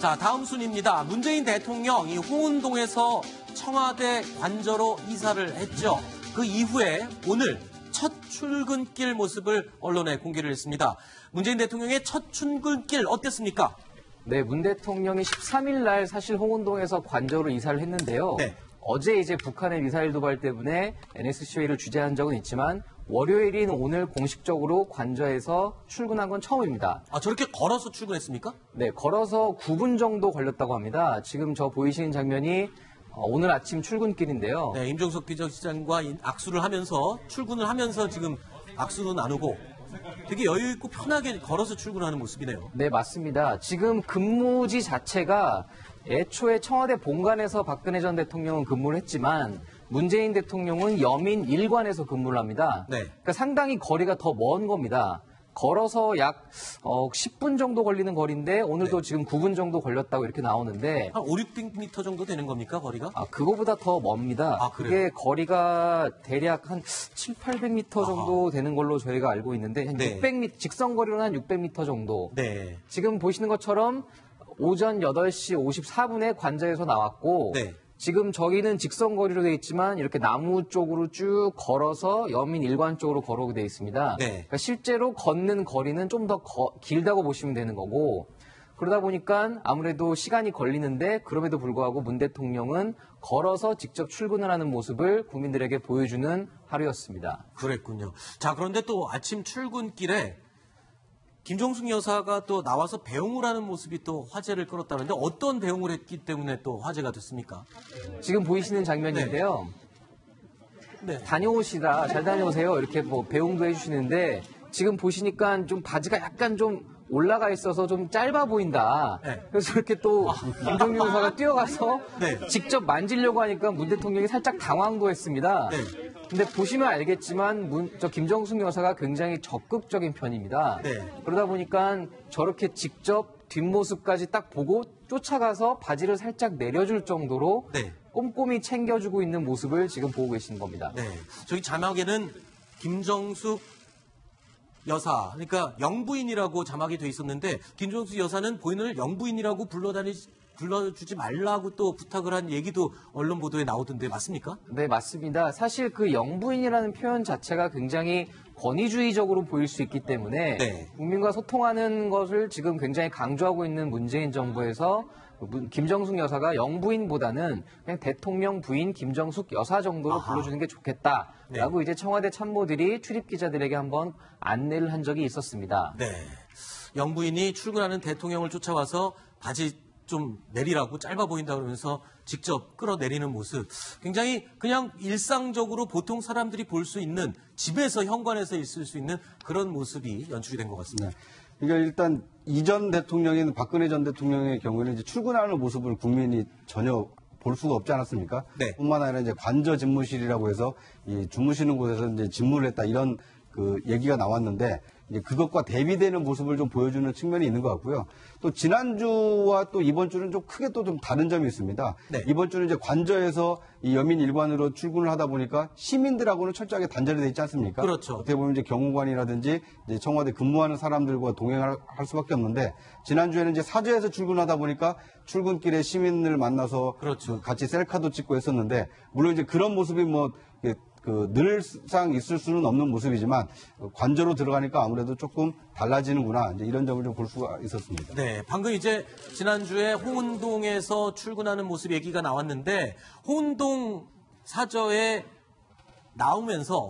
자, 다음 순입니다. 문재인 대통령이 홍은동에서 청와대 관저로 이사를 했죠. 그 이후에 오늘 첫 출근길 모습을 언론에 공개를 했습니다. 문재인 대통령의 첫 출근길 어땠습니까? 네, 문 대통령이 13일 날 사실 홍은동에서 관저로 이사를 했는데요. 네. 어제 이제 북한의 미사일 도발 때문에 NSC회의를 주재한 적은 있지만 월요일인 오늘 공식적으로 관저에서 출근한 건 처음입니다. 아, 저렇게 걸어서 출근했습니까? 네, 걸어서 9분 정도 걸렸다고 합니다. 지금 저 보이시는 장면이 오늘 아침 출근길인데요. 네, 임종석 비서실장과 악수를 하면서 출근을 하면서 지금 악수도 나누고 되게 여유 있고 편하게 걸어서 출근하는 모습이네요. 네, 맞습니다. 지금 근무지 자체가 애초에 청와대 본관에서 박근혜 전 대통령은 근무를 했지만 문재인 대통령은 여민 1관에서 근무를 합니다. 네. 그러니까 상당히 거리가 더 먼 겁니다. 걸어서 약 10분 정도 걸리는 거리인데 오늘도 지금 9분 정도 걸렸다고 이렇게 나오는데 한 5, 600m 정도 되는 겁니까, 거리가? 그거보다 더 멉니다. 아, 그래요? 그게 거리가 대략 한 7, 800m 정도 되는 걸로 저희가 알고 있는데 한 네. 600m, 직선 거리로는 한 600m 정도. 네. 지금 보시는 것처럼 오전 8시 54분에 관저에서 나왔고 네. 지금 저기는 직선 거리로 되어 있지만 이렇게 나무 쪽으로 쭉 걸어서 여민 1관 쪽으로 걸어오게 되어 있습니다. 네. 그러니까 실제로 걷는 거리는 좀 더 길다고 보시면 되는 거고 그러다 보니까 아무래도 시간이 걸리는데 그럼에도 불구하고 문 대통령은 걸어서 직접 출근을 하는 모습을 국민들에게 보여주는 하루였습니다. 그랬군요. 자, 그런데 또 아침 출근길에 김정숙 여사가 또 나와서 배웅을 하는 모습이 또 화제를 끌었다는데 어떤 배웅을 했기 때문에 또 화제가 됐습니까? 지금 보이시는 장면인데요. 네. 다녀오시다, 잘 다녀오세요. 이렇게 뭐 배웅도 해주시는데 지금 보시니까 좀 바지가 약간 좀 올라가 있어서 좀 짧아 보인다. 네. 그래서 이렇게 또 김정숙 여사가 뛰어가서 네. 직접 만지려고 하니까 문 대통령이 살짝 당황도 했습니다. 네. 근데 보시면 알겠지만 김정숙 여사가 굉장히 적극적인 편입니다. 네. 그러다 보니까 저렇게 직접 뒷모습까지 딱 보고 쫓아가서 바지를 살짝 내려줄 정도로 네. 꼼꼼히 챙겨주고 있는 모습을 지금 보고 계시는 겁니다. 네. 저기 자막에는 김정숙 여사, 그러니까 영부인이라고 자막이 돼 있었는데 김정숙 여사는 본인을 영부인이라고 불러주지 말라고 또 부탁을 한 얘기도 언론 보도에 나오던데 맞습니까? 네, 맞습니다. 사실 그 영부인이라는 표현 자체가 굉장히 권위주의적으로 보일 수 있기 때문에 네. 국민과 소통하는 것을 지금 굉장히 강조하고 있는 문재인 정부에서 김정숙 여사가 영부인보다는 그냥 대통령 부인 김정숙 여사 정도로 불러주는 게 좋겠다라고 이제 청와대 참모들이 출입 기자들에게 한번 안내를 한 적이 있었습니다. 네. 영부인이 출근하는 대통령을 쫓아와서 바지 좀 내리라고 짧아 보인다 그러면서 직접 끌어내리는 모습. 굉장히 그냥 일상적으로 보통 사람들이 볼 수 있는 집에서 현관에서 있을 수 있는 그런 모습이 연출이 된 것 같습니다. 네. 그러니까 일단 이전 대통령인 박근혜 전 대통령의 경우에는 이제 출근하는 모습을 국민이 전혀 볼 수가 없지 않았습니까? 네. 뿐만 아니라 이제 관저 집무실이라고 해서 이 주무시는 곳에서 이제 집무를 했다 이런 그 얘기가 나왔는데 이제 그것과 대비되는 모습을 좀 보여주는 측면이 있는 것 같고요. 또 지난주와 또 이번 주는 좀 크게 또 좀 다른 점이 있습니다. 네. 이번 주는 이제 관저에서 이 여민 일관으로 출근을 하다 보니까 시민들하고는 철저하게 단절이 돼 있지 않습니까? 그렇죠. 어떻게 보면 이제 경호관이라든지 이제 청와대 근무하는 사람들과 동행할 수밖에 없는데 지난주에는 이제 사저에서 출근하다 보니까 출근길에 시민을 만나서 그렇죠. 같이 셀카도 찍고 했었는데 물론 이제 그런 모습이 뭐 늘상 있을 수는 없는 모습이지만 관저로 들어가니까 아무래도 조금 달라지는구나 이제 이런 점을 좀 볼 수가 있었습니다. 네, 방금 이제 지난주에 홍은동에서 출근하는 모습 얘기가 나왔는데 홍은동 사저에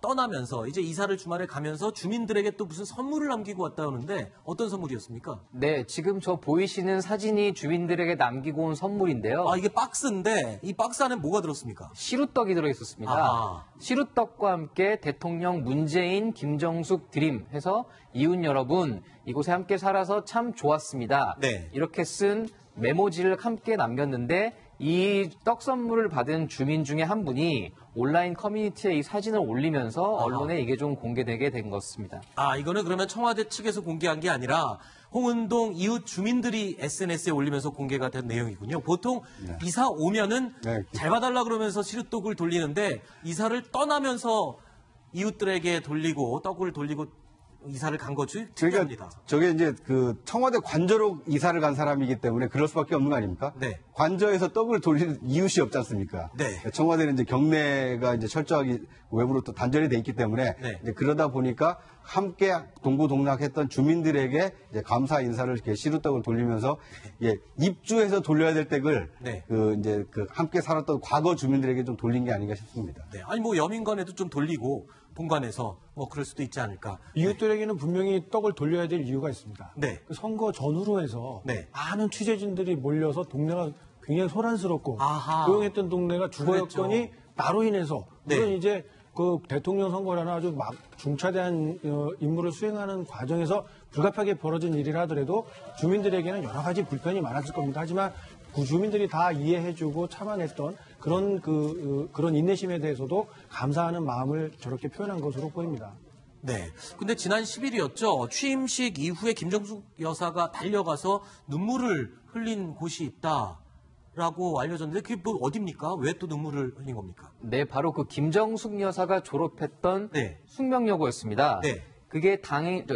떠나면서 이제 이사를 주말에 가면서 주민들에게 또 무슨 선물을 남기고 왔다 하는데 어떤 선물이었습니까? 네, 지금 저 보이시는 사진이 주민들에게 남기고 온 선물인데요. 이게 박스인데 이 박스 안에 뭐가 들었습니까? 시루떡이 들어있었습니다. 아하. 시루떡과 함께 대통령 문재인, 김정숙 드림 해서 이웃 여러분 이곳에 함께 살아서 참 좋았습니다. 네. 이렇게 쓴 메모지를 함께 남겼는데 이 떡 선물을 받은 주민 중에 한 분이 온라인 커뮤니티에 이 사진을 올리면서 언론에 이게 좀 공개되게 된 것입니다. 이거는 그러면 청와대 측에서 공개한 게 아니라 홍은동 이웃 주민들이 SNS에 올리면서 공개가 된 내용이군요. 보통 이사 오면은 잘 봐달라 그러면서 시루떡을 돌리는데 이사를 떠나면서 이웃들에게 돌리고 떡을 돌리고 이사를 간 거죠. 특이합니다. 그러니까 저게 이제 그 청와대 관저로 이사를 간 사람이기 때문에 그럴 수밖에 없는 거 아닙니까? 네. 관저에서 떡을 돌릴 이웃이 없지 않습니까? 네. 청와대는 이제 경내가 이제 철저하게 외부로 또 단절이 돼 있기 때문에 네. 이제 그러다 보니까 함께 동고동락했던 주민들에게 이제 감사 인사를 이렇게 시루떡을 돌리면서 예, 입주해서 돌려야 될 떡을 네. 이제 함께 살았던 과거 주민들에게 좀 돌린 게 아닌가 싶습니다. 네. 아니 뭐 여민관에도 좀 돌리고 본관에서 뭐 그럴 수도 있지 않을까. 이웃들에게는 분명히 떡을 돌려야 될 이유가 있습니다. 네. 그 선거 전후로 해서 네. 많은 취재진들이 몰려서 동네가 굉장히 소란스럽고 아하. 조용했던 동네가 주거 그랬죠. 여건이 나로 인해서 네. 물론 이제 그 대통령 선거라는 아주 막 중차대한 임무를 수행하는 과정에서 불가피하게 벌어진 일이라 하더라도 주민들에게는 여러 가지 불편이 많았을 겁니다. 하지만 그 주민들이 다 이해해주고 참아냈던 그런 인내심에 대해서도 감사하는 마음을 저렇게 표현한 것으로 보입니다. 네. 근데 지난 10일이었죠. 취임식 이후에 김정숙 여사가 달려가서 눈물을 흘린 곳이 있다라고 알려졌는데 그게 뭐 어딥니까? 왜 또 눈물을 흘린 겁니까? 네, 바로 그 김정숙 여사가 졸업했던 네. 숙명여고였습니다. 네. 그게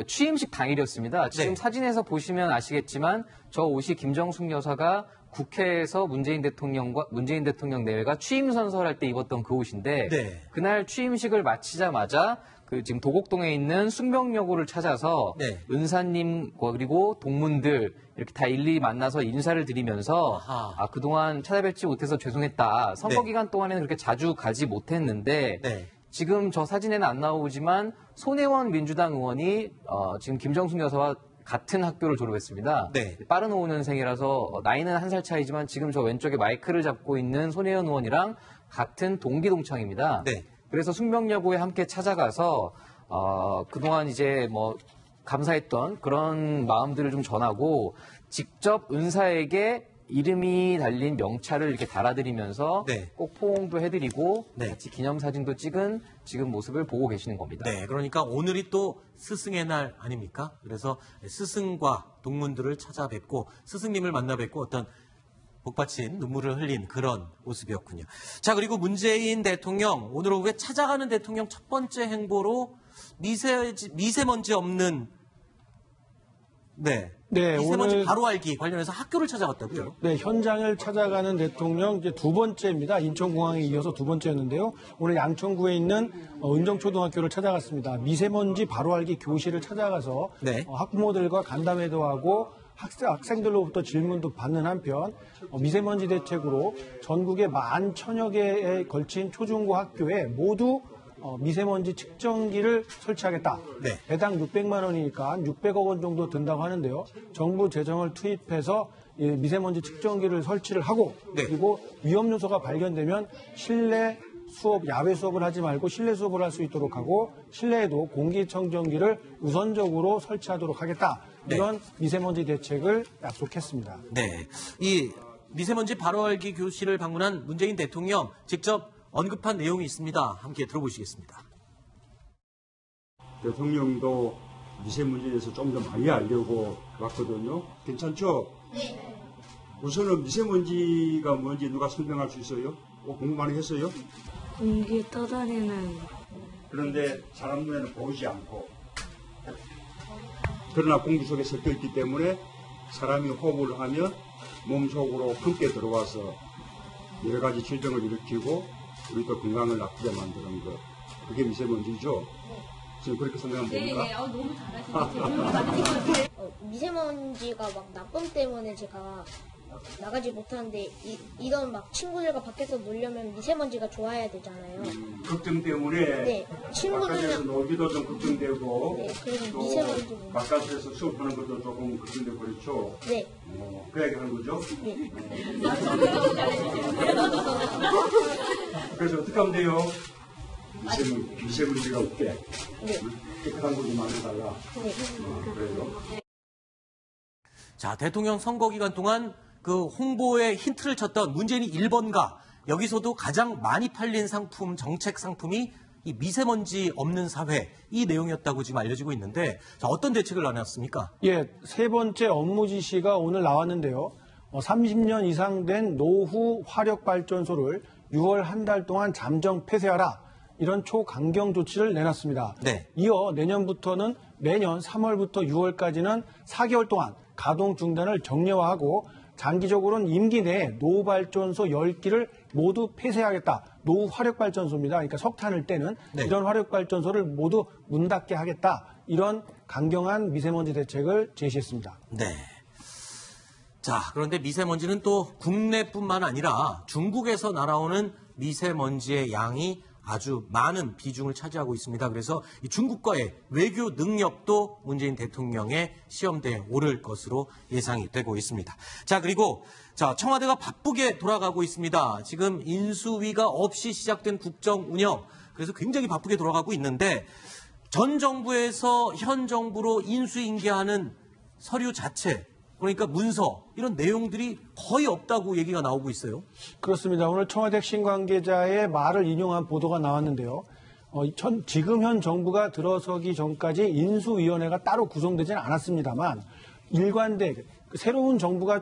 취임식 당일이었습니다. 지금 네. 사진에서 보시면 아시겠지만 저 옷이 김정숙 여사가 국회에서 문재인 대통령 내외가 취임 선서할 때 입었던 그 옷인데 네. 그날 취임식을 마치자마자 그 지금 도곡동에 있는 숙명여고를 찾아서 네. 은사님 그리고 동문들 이렇게 다 일일이 만나서 인사를 드리면서 아하. 그동안 찾아뵙지 못해서 죄송했다. 선거 네. 기간 동안에는 그렇게 자주 가지 못했는데 네. 지금 저 사진에는 안 나오지만 손혜원 민주당 의원이 지금 김정숙 여사와 같은 학교를 졸업했습니다. 네. 빠른 5년생이라서 나이는 한 살 차이지만 지금 저 왼쪽에 마이크를 잡고 있는 손혜원 의원이랑 같은 동기 동창입니다. 네. 그래서 숙명여고에 함께 찾아가서 그동안 이제 뭐 감사했던 그런 마음들을 좀 전하고 직접 은사에게 이름이 달린 명찰을 이렇게 달아드리면서 네. 꼭 포옹도 해드리고 네. 같이 기념사진도 찍은 지금 모습을 보고 계시는 겁니다. 네, 그러니까 오늘이 또 스승의 날 아닙니까? 그래서 스승과 동문들을 찾아뵙고 스승님을 만나 뵙고 어떤 복받친 눈물을 흘린 그런 모습이었군요. 자, 그리고 문재인 대통령 오늘 오후에 찾아가는 대통령 첫 번째 행보로 미세먼지 없는 미세먼지 오늘 바로 알기 관련해서 학교를 찾아갔다고요? 네, 현장을 찾아가는 대통령 이제 두 번째입니다. 인천공항에 이어서 두 번째였는데요. 오늘 양천구에 있는 은정초등학교를 찾아갔습니다. 미세먼지 바로 알기 교실을 찾아가서 네. 학부모들과 간담회도 하고 학생들로부터 질문도 받는 한편 미세먼지 대책으로 전국의 11,000여 개에 걸친 초중고 학교에 모두 미세먼지 측정기를 설치하겠다. 네. 배당 600만 원이니까 600억 원 정도 든다고 하는데요. 정부 재정을 투입해서 미세먼지 측정기를 설치를 하고 네. 그리고 위험 요소가 발견되면 실내 수업, 야외 수업을 하지 말고 실내 수업을 할 수 있도록 하고 실내에도 공기청정기를 우선적으로 설치하도록 하겠다. 네. 이런 미세먼지 대책을 약속했습니다. 네. 이 미세먼지 바로 알기 교실을 방문한 문재인 대통령 직접 언급한 내용이 있습니다. 함께 들어보시겠습니다. 대통령도 미세먼지에 대해서 좀 더 많이 알려고 왔거든요. 괜찮죠? 네. 우선은 미세먼지가 뭔지 누가 설명할 수 있어요? 공부 많이 했어요? 공기 떠다니는 그런데 사람 눈에는 보이지 않고 그러나 공기 속에 섞여 있기 때문에 사람이 호흡을 하면 몸속으로 함께 들어와서 여러 가지 질병을 일으키고 우리도 건강을 나쁘게 만드는 것. 그게 미세먼지죠? 지금 그렇게 생각하면 됩니까? 네, 너무 잘하시네요. 미세먼지가 막 나쁨 때문에 제가 나가지 못하는데 이런 막 친구들과 밖에서 놀려면 미세먼지가 좋아야 되잖아요. 걱정 때문에 네, 바깥에서 놀기도 좀 걱정되고 네, 그리고 또 미세먼지 뭐. 바깥에서 수업하는 것도 조금 걱정되고 그렇죠? 네, 그 얘기 하는 거죠? 네. 그래서 어떻게 하면 돼요? 미세먼지가 없게 네. 깨끗한 곳좀 만들어달라. 네. 그래요? 자, 대통령 선거 기간 동안 그 홍보에 힌트를 쳤던 문재인이 1번가 여기서도 가장 많이 팔린 상품, 정책 상품이 이 미세먼지 없는 사회 이 내용이었다고 지금 알려지고 있는데 자, 어떤 대책을 나눴습니까? 예, 세 번째 업무 지시가 오늘 나왔는데요. 30년 이상 된 노후 화력 발전소를 6월 한 달 동안 잠정 폐쇄하라. 이런 초강경 조치를 내놨습니다. 네. 이어 내년부터는 매년 3월부터 6월까지는 4개월 동안 가동 중단을 정례화하고 장기적으로는 임기 내에 노후발전소 10기를 모두 폐쇄하겠다. 노후 화력발전소입니다. 그러니까 석탄을 떼는 네. 이런 화력발전소를 모두 문 닫게 하겠다. 이런 강경한 미세먼지 대책을 제시했습니다. 네. 자, 그런데 미세먼지는 또 국내뿐만 아니라 중국에서 날아오는 미세먼지의 양이 아주 많은 비중을 차지하고 있습니다. 그래서 이 중국과의 외교 능력도 문재인 대통령의 시험대에 오를 것으로 예상이 되고 있습니다. 자, 그리고 청와대가 바쁘게 돌아가고 있습니다. 지금 인수위가 없이 시작된 국정 운영, 그래서 굉장히 바쁘게 돌아가고 있는데 전 정부에서 현 정부로 인수인계하는 서류 자체, 그러니까 문서, 이런 내용들이 거의 없다고 얘기가 나오고 있어요. 그렇습니다. 오늘 청와대 핵심 관계자의 말을 인용한 보도가 나왔는데요. 지금 현 정부가 들어서기 전까지 인수위원회가 따로 구성되지는 않았습니다만 일관되게 새로운 정부가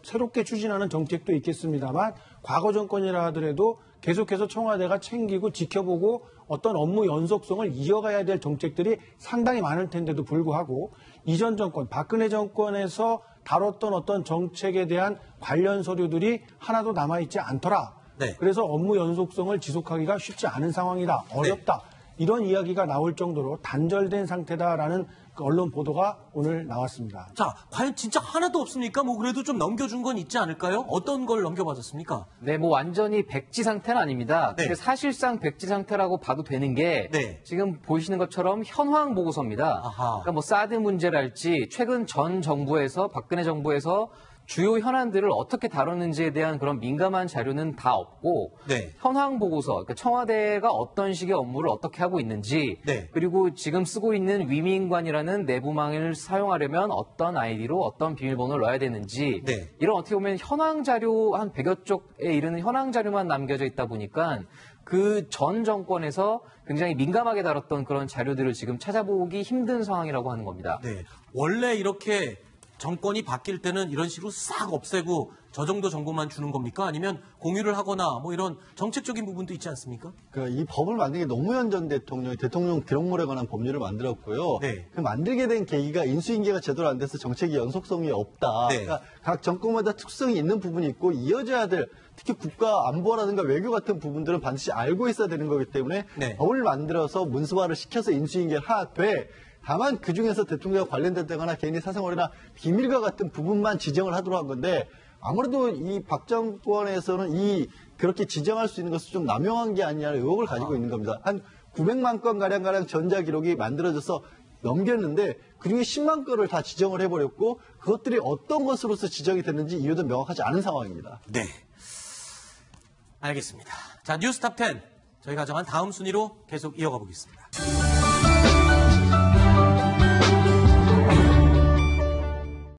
새롭게 추진하는 정책도 있겠습니다만 과거 정권이라 하더라도 계속해서 청와대가 챙기고 지켜보고 어떤 업무 연속성을 이어가야 될 정책들이 상당히 많을 텐데도 불구하고 이전 정권, 박근혜 정권에서 다뤘던 어떤 정책에 대한 관련 서류들이 하나도 남아있지 않더라. 네. 그래서 업무 연속성을 지속하기가 쉽지 않은 상황이다. 어렵다. 이런 이야기가 나올 정도로 단절된 상태다라는 그 언론 보도가 오늘 나왔습니다. 자, 과연 진짜 하나도 없습니까? 뭐 그래도 좀 넘겨준 건 있지 않을까요? 어떤 걸 넘겨받았습니까? 네, 뭐 완전히 백지 상태는 아닙니다. 네. 근데 사실상 백지 상태라고 봐도 되는 게 네. 지금 보시는 것처럼 현황 보고서입니다. 아하. 그러니까 뭐 사드 문제랄지 최근 전 정부에서 박근혜 정부에서 주요 현안들을 어떻게 다뤘는지에 대한 그런 민감한 자료는 다 없고 네. 현황 보고서, 그러니까 청와대가 어떤 식의 업무를 어떻게 하고 있는지 네. 그리고 지금 쓰고 있는 위민관이라는 내부망을 사용하려면 어떤 아이디로 어떤 비밀번호를 넣어야 되는지 네. 이런 어떻게 보면 현황 자료 한 100여 쪽에 이르는 현황 자료만 남겨져 있다 보니까 그 전 정권에서 굉장히 민감하게 다뤘던 그런 자료들을 지금 찾아보기 힘든 상황이라고 하는 겁니다. 네. 원래 이렇게 정권이 바뀔 때는 이런 식으로 싹 없애고 저 정도 정보만 주는 겁니까? 아니면 공유를 하거나 뭐 이런 정책적인 부분도 있지 않습니까? 이 법을 만든 게 노무현 전 대통령이 대통령 기록물에 관한 법률을 만들었고요. 네. 그 만들게 된 계기가 인수인계가 제대로 안 돼서 정책이 연속성이 없다. 네. 그러니까 각 정권마다 특성이 있는 부분이 있고 이어져야 될 특히 국가 안보라든가 외교 같은 부분들은 반드시 알고 있어야 되는 거기 때문에 네. 법을 만들어서 문서화를 시켜서 인수인계를 하되 다만 그중에서 대통령과 관련됐다거나 개인의 사생활이나 비밀과 같은 부분만 지정을 하도록 한 건데 아무래도 이 박 정권에서는 그렇게 지정할 수 있는 것을 좀 남용한 게 아니냐는 의혹을 가지고 있는 겁니다. 한 900만 건 가량 전자기록이 만들어져서 넘겼는데 그중에 10만 건을 다 지정을 해버렸고 그것들이 어떤 것으로서 지정이 됐는지 이유도 명확하지 않은 상황입니다. 네. 알겠습니다. 자, 뉴스탑 10. 저희가 정한 다음 순위로 계속 이어가 보겠습니다.